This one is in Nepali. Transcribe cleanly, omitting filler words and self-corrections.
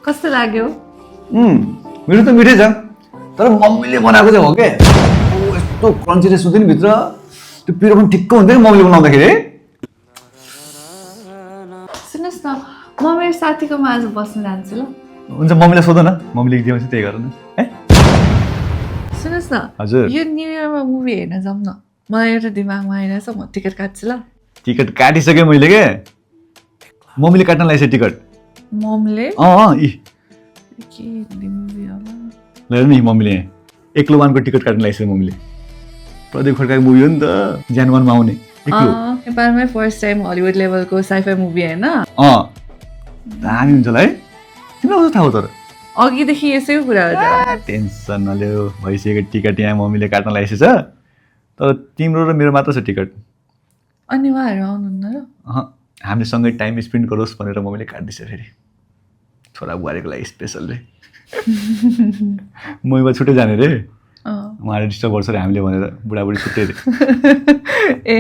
कस्तो लाग्यो? मिठो त मिठै छ तर मम्मीले बनाएको चाहिँ हो के यस्तो क्रन्चीनेस हुँदैन भित्र त्यो पिरो पनि ठिक्क हुन्थ्यो नि मम्मीले बनाउँदाखेरि है सुन्नुहोस् न म मेरो साथीकोमा आज बस्न जान्छु ल। हुन्छ मम्मीलाई सोध न मम्मीले दिएपछि त्यही गर न है सुन्नुहोस् न हजुर यो न्यु इयरमा मुभी हेर्न जाउँ न। मलाई एउटा दिमागमा आइरहेछ म टिकट काट्छु ल। टिकट काटिसकेँ मैले के मम्मीले काट्न लागेछ टिकट ममले यी के हिन्दी मुभी होला? हेर नि मम्मीले एक्लो वानको टिकट काट्न लागेछ मम्मीले प्रदीप खड्काको मुभी हो नि त ज्यान वानमा आउने एक्लो नेपालमै फर्स्ट टाइम हलिउड लेभलको साइफाई मुभी होइन? दामी हुन्छ होला है तिमीलाई कस्तो थाहा हो तर अघिदेखि यसैको कुरा हो। टेन्सन नलियो भइसक्यो टिकट यहाँ मम्मीले काट्न लागेको छ तर तिम्रो र मेरो मात्र छ टिकट अनि उहाँहरू आउनुहुन्न र? हामीले सँगै टाइम स्पेन्ड गरोस् भनेर मम्मीले काटिदिन्छ फेरि छोरा बुहारीको लागि स्पेसलले मम्मीमा छुट्टै जाने रे उहाँले डिस्टर्ब गर्छ अरे हामीले भनेर बुढाबुढी छुट्टै रे ए